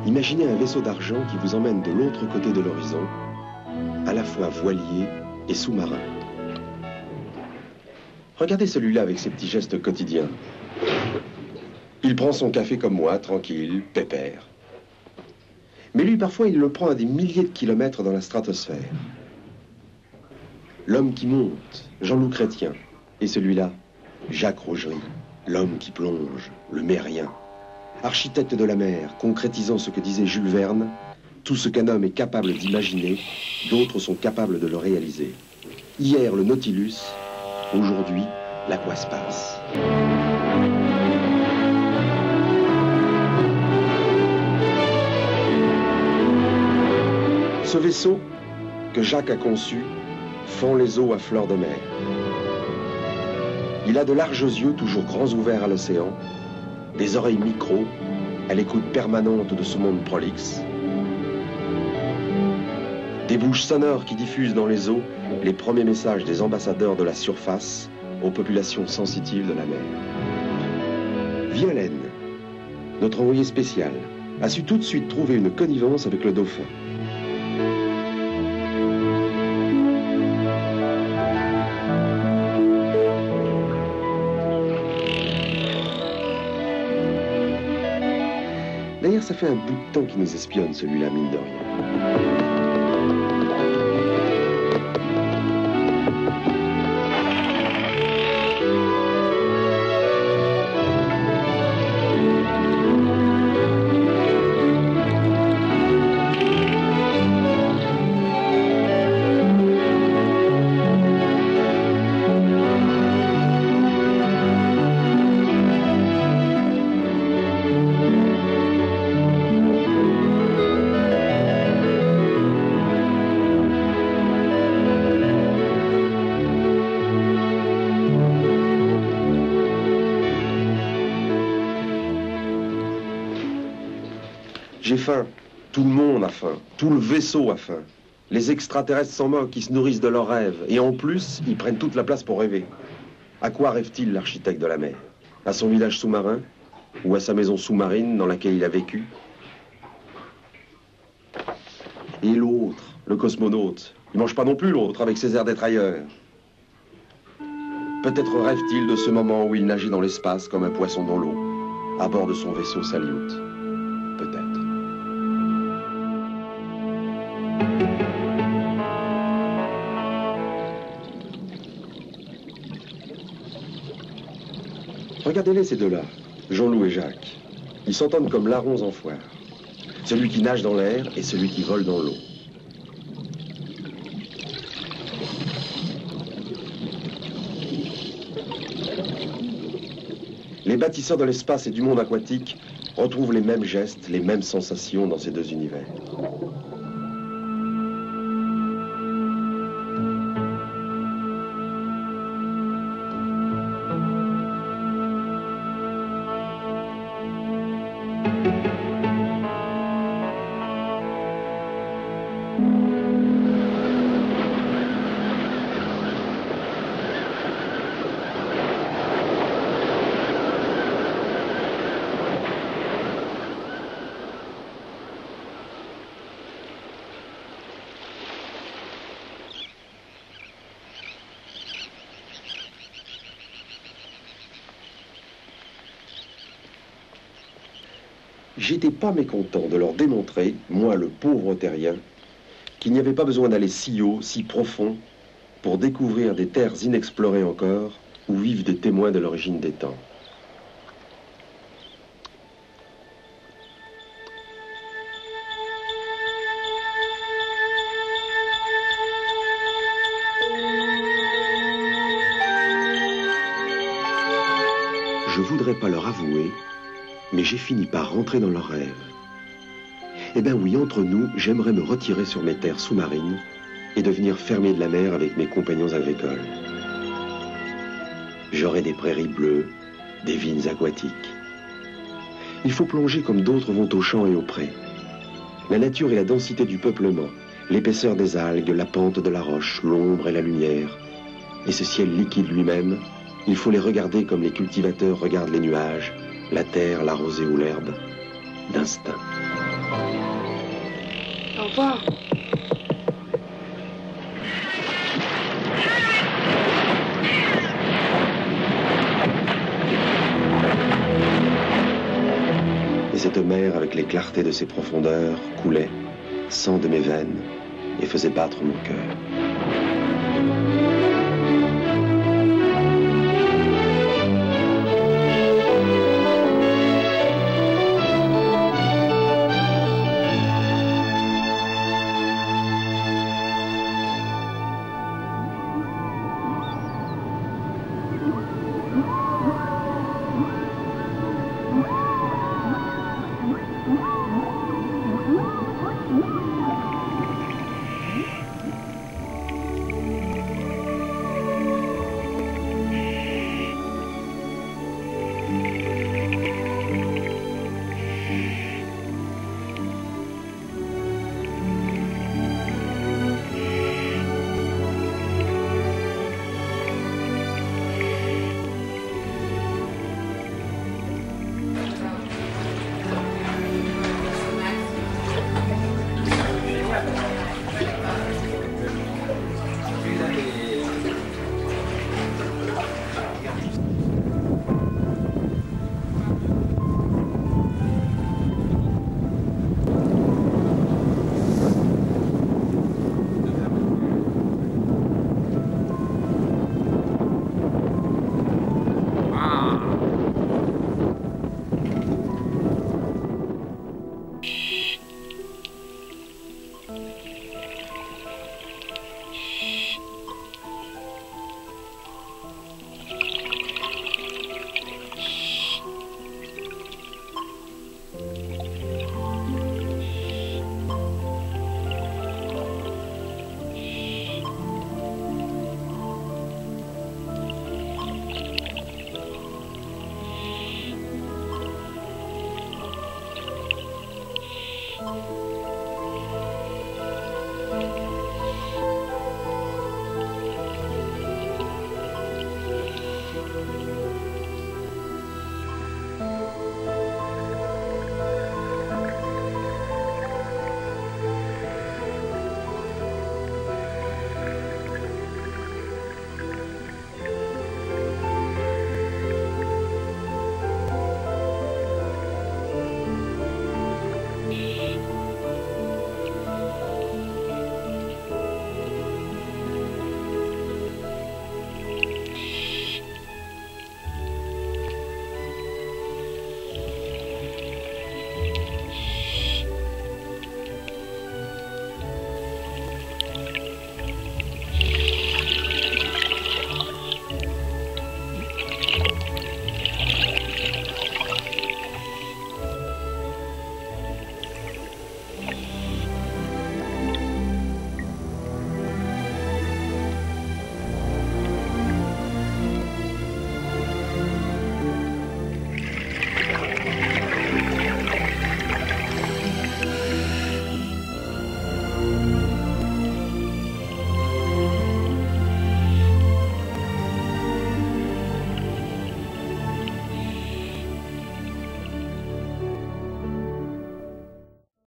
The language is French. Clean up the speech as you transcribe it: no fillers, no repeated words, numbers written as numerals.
Imaginez un vaisseau d'argent qui vous emmène de l'autre côté de l'horizon, à la fois voilier et sous-marin. Regardez celui-là avec ses petits gestes quotidiens. Il prend son café comme moi, tranquille, pépère. Mais lui, parfois, il le prend à des milliers de kilomètres dans la stratosphère. L'homme qui monte, Jean-Loup Chrétien. Et celui-là, Jacques Rougerie, l'homme qui plonge, le mérien. Architecte de la mer, concrétisant ce que disait Jules Verne, tout ce qu'un homme est capable d'imaginer, d'autres sont capables de le réaliser. Hier, le Nautilus, aujourd'hui, l'Aquaspace. Ce vaisseau, que Jacques a conçu, fond les eaux à fleur de mer. Il a de larges yeux, toujours grands ouverts à l'océan, des oreilles micro, à l'écoute permanente de ce monde prolixe, des bouches sonores qui diffusent dans les eaux les premiers messages des ambassadeurs de la surface aux populations sensitives de la mer. Violaine, notre envoyé spécial, a su tout de suite trouver une connivence avec le dauphin. D'ailleurs, ça fait un bout de temps qu'il nous espionne, celui-là, mine de rien. J'ai faim. Tout le monde a faim. Tout le vaisseau a faim. Les extraterrestres s'en moquent, ils se nourrissent de leurs rêves. Et en plus, ils prennent toute la place pour rêver. À quoi rêve-t-il l'architecte de la mer? À son village sous-marin? Ou à sa maison sous-marine dans laquelle il a vécu? Et l'autre, le cosmonaute, il mange pas non plus l'autre avec ses airs d'être ailleurs. Peut-être rêve-t-il de ce moment où il nageait dans l'espace comme un poisson dans l'eau, à bord de son vaisseau Salyut. Peut-être. Regardez-les, ces deux-là, Jean-Loup et Jacques. Ils s'entendent comme larrons en foire. Celui qui nage dans l'air et celui qui vole dans l'eau. Les bâtisseurs de l'espace et du monde aquatique retrouvent les mêmes gestes, les mêmes sensations dans ces deux univers. J'étais pas mécontent de leur démontrer, moi le pauvre terrien, qu'il n'y avait pas besoin d'aller si haut, si profond, pour découvrir des terres inexplorées encore, où vivent des témoins de l'origine des temps. Je voudrais pas leur avouer, mais j'ai fini par rentrer dans leurs rêves. Eh bien oui, entre nous, j'aimerais me retirer sur mes terres sous-marines et devenir fermier de la mer avec mes compagnons agricoles. J'aurai des prairies bleues, des vignes aquatiques. Il faut plonger comme d'autres vont aux champs et aux prés. La nature et la densité du peuplement, l'épaisseur des algues, la pente de la roche, l'ombre et la lumière. Et ce ciel liquide lui-même, il faut les regarder comme les cultivateurs regardent les nuages, la terre, la rosée ou l'herbe, d'instinct. Au revoir. Et cette mer, avec les clartés de ses profondeurs, coulait, sang de mes veines, et faisait battre mon cœur.